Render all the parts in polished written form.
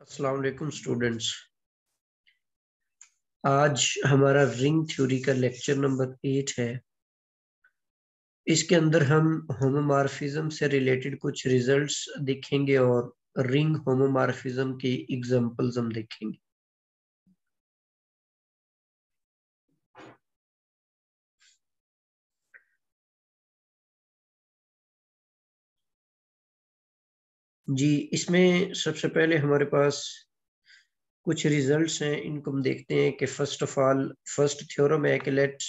अस्सलाम वालेकुम स्टूडेंट्स। आज हमारा रिंग थ्योरी का लेक्चर नंबर 8 है। इसके अंदर हम होमोमॉर्फिज्म से रिलेटेड कुछ रिजल्ट्स देखेंगे और रिंग होमोमॉर्फिज्म की एग्जांपल्स हम देखेंगे। जी, इसमें सबसे पहले हमारे पास कुछ रिजल्ट्स हैं, इनको हम देखते हैं कि first of all first theorem है कि late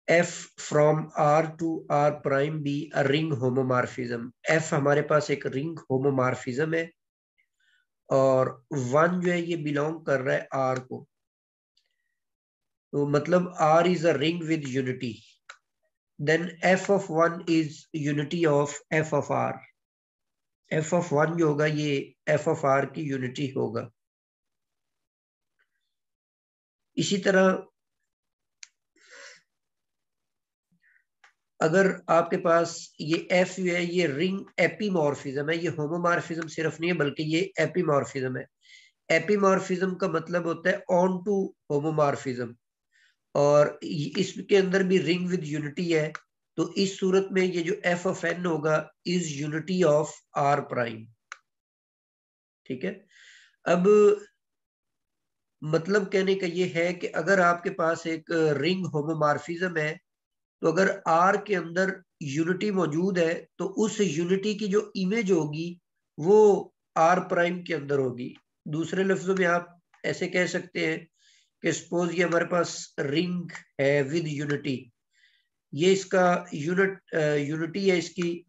f from r to r prime be a ring homomorphism। f हमारे पास एक रिंग होमोमॉर्फिज्म है और वन जो है ये बिलोंग कर रहा है आर को, तो मतलब R is a ring with unity. Then F of one is unity of F of R. F of one जो होगा ये एफ ऑफ आर की यूनिटी होगा। इसी तरह अगर आपके पास ये एफ जो है ये रिंग एपीमॉर्फिज्म है, ये होमोमॉर्फिज्म सिर्फ नहीं है बल्कि ये एपीमॉर्फिज्म है। एपीमॉर्फिज्म का मतलब होता है ऑन टू होमोमॉर्फिज्म, और इसके अंदर भी रिंग विद यूनिटी है। तो इस सूरत में ये जो एफ ऑफ एन होगा is unity of R prime. ठीक है। अब मतलब कहने का ये है कि अगर आपके पास एक रिंग होमोमॉर्फिज्म है, तो अगर आर के अंदर यूनिटी मौजूद है तो उस यूनिटी की जो इमेज होगी वो आर प्राइम के अंदर होगी। दूसरे लफ्जों में आप ऐसे कह सकते हैं कि सपोज ये हमारे पास रिंग है विद यूनिटी, ये इसका यूनिटी है, इसकी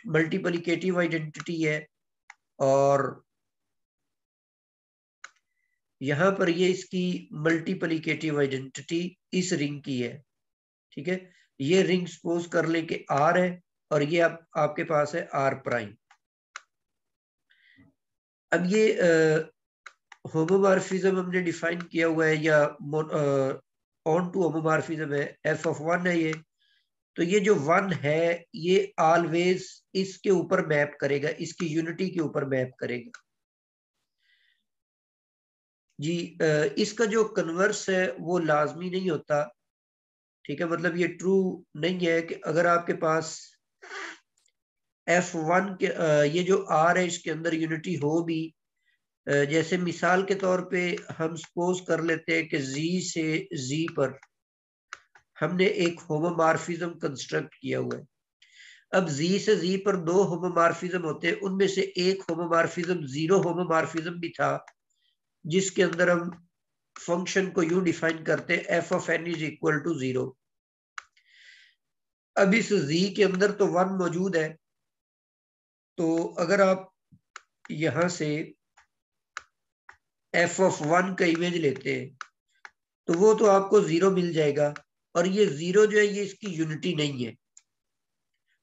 मल्टीप्लिकेटिव आइडेंटिटी है, और यहां पर ये इसकी मल्टीप्लिकेटिव आइडेंटिटी इस रिंग की है। ठीक है। ये रिंग सपोज कर ले कि आर है और ये आपके पास है आर प्राइम। अब ये होमोमॉर्फिज्म हमने डिफाइन किया हुआ है, या ऑन टू होमोमॉर्फिज्म है, एफ ऑफ वन है ये। तो ये जो वन है ये ऑलवेज इसके ऊपर मैप करेगा, इसकी यूनिटी के ऊपर मैप करेगा। जी, इसका जो कन्वर्स है वो लाजमी नहीं होता। ठीक है, मतलब ये ट्रू नहीं है कि अगर आपके पास एफ वन के ये जो आर है इसके अंदर यूनिटी हो भी, जैसे मिसाल के तौर पे हम सपोज कर लेते हैं कि जी से जी पर हमने एक होमोमॉर्फिज्म कंस्ट्रक्ट किया हुआ है। अब जी से जी पर दो होमोमॉर्फिज्म होते हैं, उनमें से एक होमोमॉर्फिज्म जीरो होमोमॉर्फिज्म भी था, जिसके अंदर हम फंक्शन को यूं डिफाइन करते हैं F of N is equal to zero. अब इस जी के अंदर तो वन मौजूद है, तो अगर आप यहां से एफ ऑफ वन का इमेज लेते हैं तो वो तो आपको जीरो मिल जाएगा, और ये जीरो जो है ये इसकी यूनिटी नहीं है।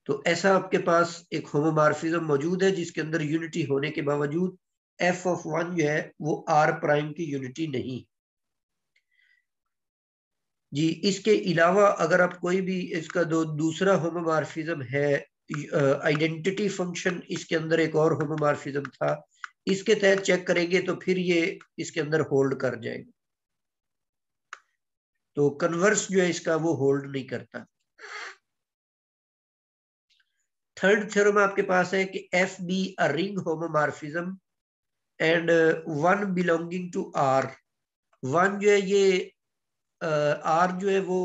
तो ऐसा आपके पास एक होमोमॉर्फिज्म मौजूद है जिसके अंदर यूनिटी होने के बावजूद एफ ऑफ वन जो है वो आर प्राइम की यूनिटी नहीं। जी, इसके अलावा अगर आप कोई भी इसका दो दूसरा होमोमॉर्फिज्म है, आइडेंटिटी फंक्शन, इसके अंदर एक और होमोमॉर्फिज्म था, इसके तहत चेक करेंगे तो फिर ये इसके अंदर होल्ड कर जाएगा। तो कन्वर्स जो है इसका वो होल्ड नहीं करता। थर्ड थ्योरम आपके पास है कि F be a ring homomorphism and one belonging to R. One जो है ये आर जो है वो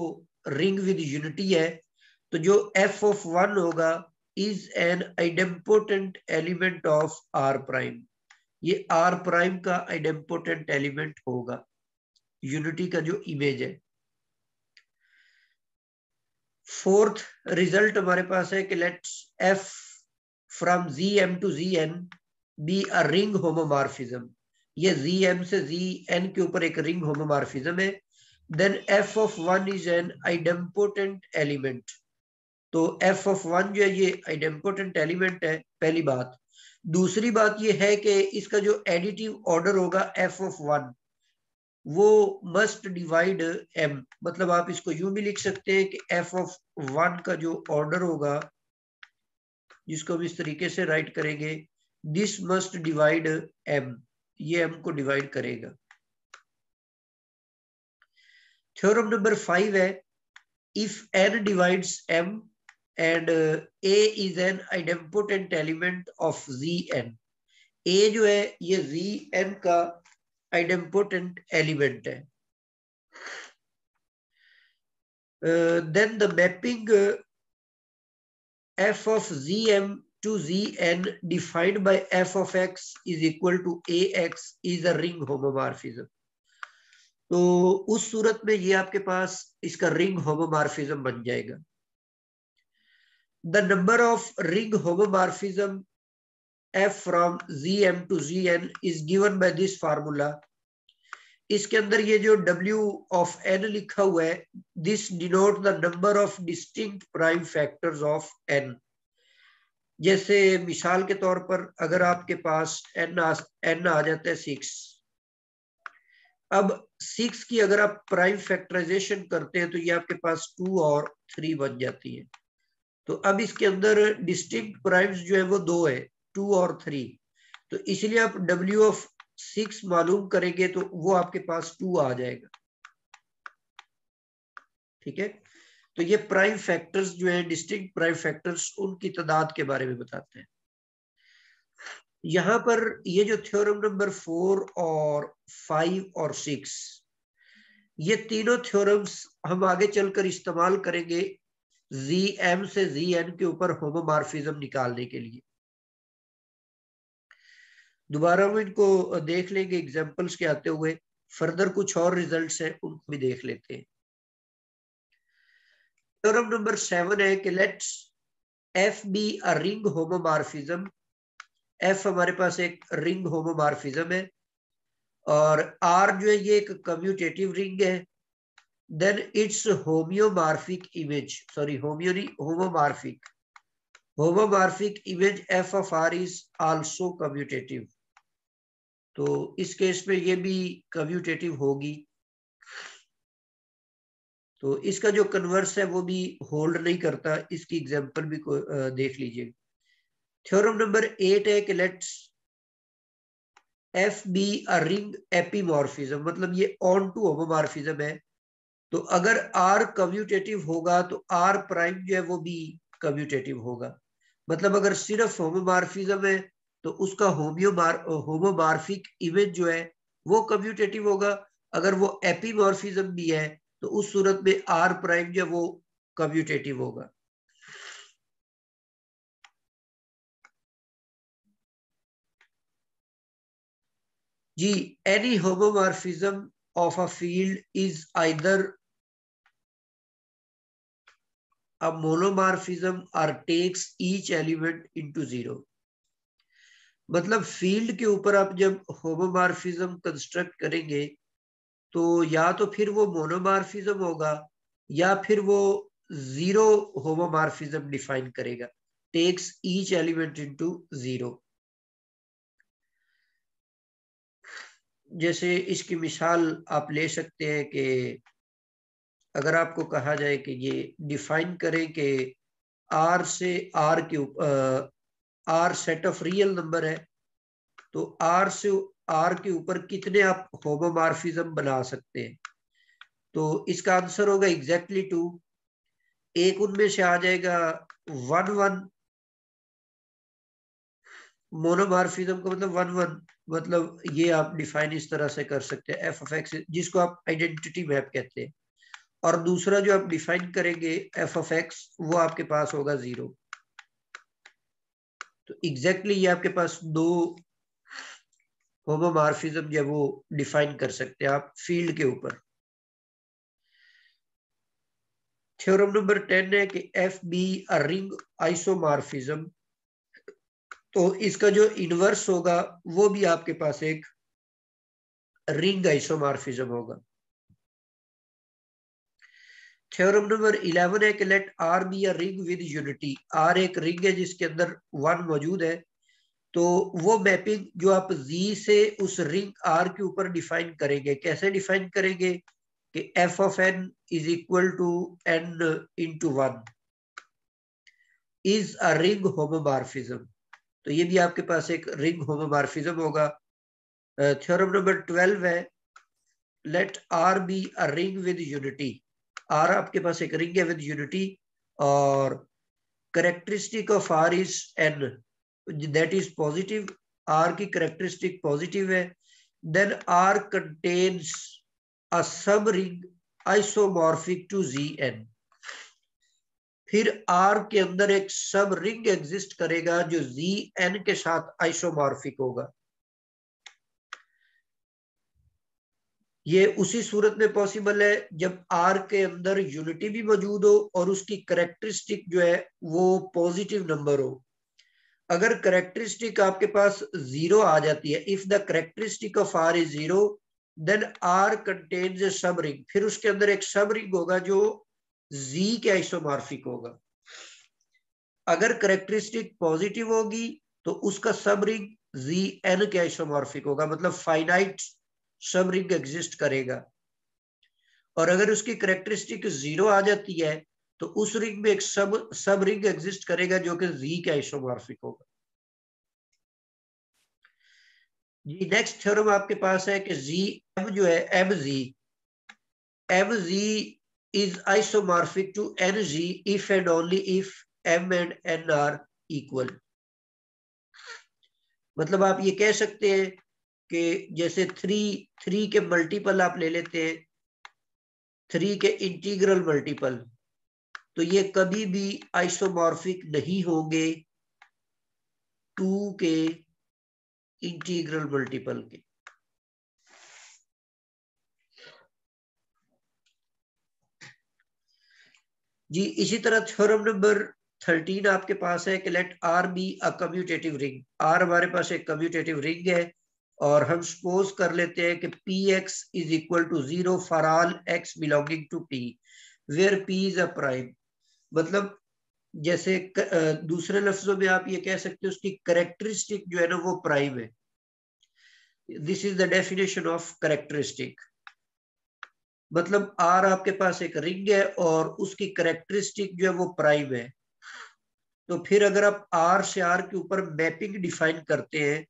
रिंग विद यूनिटी है, तो जो एफ ऑफ वन होगा is an idempotent element of R prime. ये आर प्राइम का आइडेम्पोटेंट एलिमेंट होगा, यूनिटी का जो इमेज है। फोर्थ रिजल्ट हमारे पास है कि let's F from G M to G N be a ring homomorphism. ये जी एम से जी एन के ऊपर एक रिंग होमोमॉर्फिज्म है। Then F of one is an idempotent element. तो एफ ऑफ वन जो है ये आइडेम्पोटेंट एलिमेंट है, पहली बात। दूसरी बात ये है कि इसका जो एडिटिव ऑर्डर होगा एफ ऑफ वन वो मस्ट डिवाइड एम। मतलब आप इसको यूं भी लिख सकते हैं कि एफ ऑफ वन का जो ऑर्डर होगा, जिसको हम इस तरीके से राइट करेंगे दिस मस्ट डिवाइड एम, ये एम को डिवाइड करेगा। थ्योरम नंबर 5 है, if N divides M and A is an idempotent element of G N, A जो है ये जी एन का आइडेम्पोटेंट एलिमेंट है, then the mapping f of zm to zn defined by f of x is equal to ax is a ring homomorphism। तो उस सूरत में ये आपके पास इसका रिंग होमोमॉर्फिज्म बन जाएगा। The number of ring homomorphism f from zm to zn is given by this formula। इसके अंदर ये जो w of n लिखा हुआ है, this denote the number of distinct prime factors of n। जैसे मिसाल के तौर पर अगर आपके पास n आ जाता है 6, अब 6 की अगर आप प्राइम फैक्टराइजेशन करते हैं तो ये आपके पास 2 और 3 बन जाती है। तो अब इसके अंदर डिस्टिंक्ट प्राइम्स जो है वो 2 है, 2 और 3, तो इसलिए आप w ऑफ 6 मालूम करेंगे तो वो आपके पास 2 आ जाएगा। ठीक है, तो ये प्राइम फैक्टर्स जो है, डिस्टिंक्ट प्राइम फैक्टर्स, उनकी तादाद के बारे में बताते हैं। यहां पर ये जो थ्योरम नंबर 4 और 5 और 6, ये तीनों थ्योरम्स हम आगे चलकर इस्तेमाल करेंगे Zm से Zn के ऊपर होमोमॉर्फिज्म निकालने के लिए। दोबारा हम इनको देख लेंगे एग्जांपल्स के आते हुए, फर्दर कुछ और रिजल्ट्स हैं उनको भी देख लेते हैं। थ्योरम नंबर 7 है कि let's f B a ring homomorphism. f हमारे पास एक रिंग होमोमॉर्फिज्म है और R जो है ये एक कम्यूटेटिव रिंग है। Then its homeomorphic image, sorry homomorphic image f of R is also commutative. तो इस केस में ये भी कम्यूटेटिव होगी। तो इसका जो कन्वर्स है वो भी होल्ड नहीं करता, इसकी एग्जांपल भी देख लीजिए। थ्योरम नंबर 8 है कि let's F be a ring epimorphism, मतलब ये ऑन टू होमोमॉर्फिज्म है। तो अगर आर कम्यूटेटिव होगा तो आर प्राइम जो है वो भी कम्यूटेटिव होगा। मतलब अगर सिर्फ होमोमॉर्फिज्म है तो उसका होमोमॉर्फिक इमेज जो है वो कम्यूटेटिव होगा। अगर वो एपीमॉर्फिज्म भी है तो उस सूरत में आर प्राइम जो है वो कम्यूटेटिव होगा। जी, any homomorphism of a field is either a monomorphism or takes each element into zero। मतलब फील्ड के ऊपर आप जब होमोमॉर्फिज्म कंस्ट्रक्ट करेंगे तो या तो फिर वो मोनोमॉर्फिज्म होगा या फिर वो जीरो होमोमॉर्फिज्म डिफाइन करेगा, takes each element into zero. जैसे इसकी मिसाल आप ले सकते हैं कि अगर आपको कहा जाए कि ये डिफाइन करें कि आर से आर के ऊपर R set of real number है, तो आर से आर के ऊपर कितने आप होमोमॉर्फिज्म बना सकते हैं। तो इसका आंसर होगा एग्जैक्टली 2। एक उनमें से आ जाएगा 1 1, मोनोमॉर्फिज्म का मतलब 1 1, मतलब ये आप डिफाइन इस तरह से कर सकते हैं एफ ऑफ एक्स, जिसको आप आइडेंटिटी मैप कहते हैं। और दूसरा जो आप डिफाइन करेंगे एफ ऑफ एक्स, वो आपके पास होगा 0। तो एग्जैक्टली ये आपके पास 2 होमोमॉर्फिज्म जो वो डिफाइन कर सकते हैं आप फील्ड के ऊपर। थ्योरम नंबर 10 है कि F be a ring isomorphism. तो इसका जो इनवर्स होगा वो भी आपके पास एक रिंग आइसोमॉर्फिज्म होगा। थ्योरम नंबर 11 है कि let R be a ring with unity. R एक रिंग है जिसके अंदर 1 मौजूद है। तो वो मैपिंग जो आप Z से उस रिंग R के ऊपर डिफाइन करेंगे, कैसे डिफाइन करेंगे कि f of n is equal to n into 1 is a ring homomorphism. तो ये भी आपके पास एक रिंग होमोमॉर्फिज्म होगा। थ्योरम नंबर 12 है, let R be a ring with unity. R आपके पास एक रिंग है विद यूनिटी, और characteristic of R is N, that is positive. R की करेक्टरिस्टिक पॉजिटिव है। देन आर कंटेन्स अ सब ring isomorphic to G N. फिर are के अंदर एक सब रिंग एग्जिस्ट करेगा जो जी एन के साथ आइसोमॉर्फिक होगा। ये उसी सूरत में पॉसिबल है जब आर के अंदर यूनिटी भी मौजूद हो और उसकी करेक्टरिस्टिक जो है वो पॉजिटिव नंबर हो। अगर करेक्टरिस्टिक आपके पास जीरो आ जाती है, if the characteristic of R is zero, then R contains a subring. फिर उसके अंदर एक सब रिंग होगा जो जी के आइसोमॉर्फिक होगा। अगर करेक्टरिस्टिक पॉजिटिव होगी तो उसका सब रिंग जी एन के आइसोमॉर्फिक होगा, मतलब फाइनाइट सब रिंग एग्जिस्ट करेगा। और अगर उसकी करेक्टरिस्टिक जीरो आ जाती है तो उस रिंग में एक सब रिंग एग्जिस्ट करेगा जो कि जी के आइसोमॉर्फिक होगा। जी नेक्स्ट थ्योरम आपके पास है कि जी एम जो है, M G is isomorphic to N G if and only if M and N are equal. मतलब आप ये कह सकते हैं कि जैसे थ्री के मल्टीपल आप ले लेते हैं, थ्री के इंटीग्रल मल्टीपल, तो ये कभी भी आइसोमॉर्फिक नहीं होंगे टू के इंटीग्रल मल्टीपल के। जी इसी तरह थ्योरम नंबर 13 आपके पास है कि let R be a commutative ring. R हमारे पास एक कम्यूटेटिव रिंग है और हम सपोज कर लेते हैं कि P X is equal to 0 for all X belonging to P where P is a prime. मतलब जैसे दूसरे लफ्जों में आप ये कह सकते हो उसकी करेक्टरिस्टिक जो है ना वो प्राइम है। This is the definition of characteristic. मतलब आर आपके पास एक रिंग है और उसकी करेक्टरिस्टिक जो है वो प्राइम है। तो फिर अगर आप आर से आर के ऊपर मैपिंग डिफाइन करते हैं,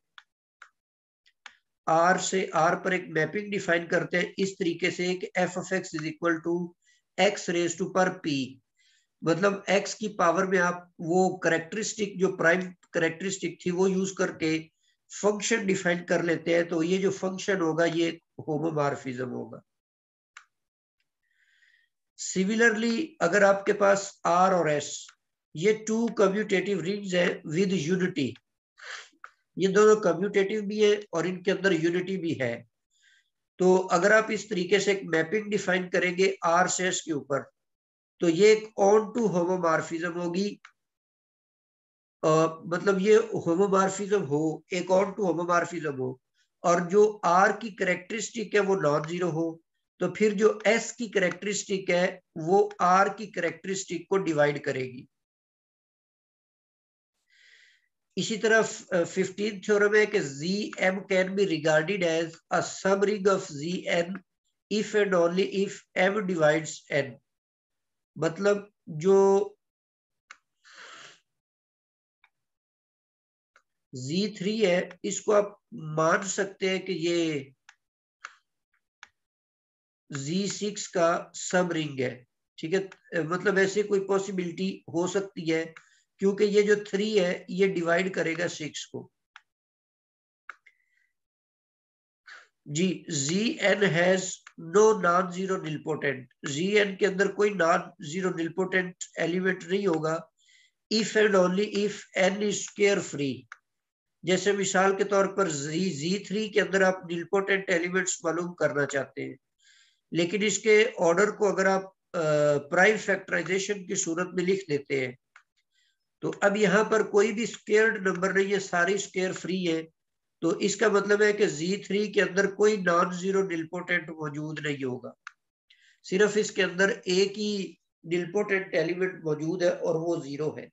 आर से आर पर एक मैपिंग डिफाइन करते हैं इस तरीके से कि F of X is equal to X raise to पर पी। मतलब एक्स की पावर में आप वो करेक्टरिस्टिक जो प्राइम करेक्टरिस्टिक थी वो यूज करके फंक्शन डिफाइन कर लेते हैं, तो ये जो फंक्शन होगा ये होमोमॉर्फिज्म होगा। सिमिलरली अगर आपके पास आर और एस ये टू कम्यूटेटिव रिंग्स है विद यूनिटी, ये दोनों कम्यूटेटिव भी है और इनके अंदर यूनिटी भी है, तो अगर आप इस तरीके से एक मैपिंग डिफाइन करेंगे आर से एस के ऊपर तो ये एक ऑन टू होमोमॉर्फिज्म होगी। मतलब ये होमोमॉर्फिज्म हो, एक ऑन टू होमोमॉर्फिज्म हो, और जो आर की करेक्टरिस्टिक है वो नॉन जीरो हो, तो फिर जो एस की करेक्टरिस्टिक है वो आर की करेक्टरिस्टिक को डिवाइड करेगी। इसी तरह 15 थ्योरम है कि G M can be regarded as a सब ring of G N if and only if M divides N. मतलब जो Z3 है इसको आप मान सकते हैं कि ये Z6 का सब रिंग है, ठीक है। मतलब ऐसे कोई पॉसिबिलिटी हो सकती है क्योंकि ये जो 3 है ये डिवाइड करेगा 6 को। जी Zn has no non zero nilpotent. Zn के अंदर कोई नॉन जीरो निलपोटेंट एलिमेंट नहीं होगा if and only if n is square free. जैसे मिसाल के तौर पर Z3 के अंदर आप निलपोटेंट एलिमेंट्स मालूम करना चाहते हैं, लेकिन इसके ऑर्डर को अगर आप प्राइम फैक्टराइजेशन की सूरत में लिख देते हैं तो अब यहाँ पर कोई भी स्क्वायर्ड नंबर नहीं है, सारी स्क्वायर फ्री है। तो इसका मतलब है कि Z3 के अंदर कोई नॉन जीरो निलपोटेंट मौजूद नहीं होगा, सिर्फ इसके अंदर एक ही निलपोटेंट एलिमेंट मौजूद है और वो जीरो है।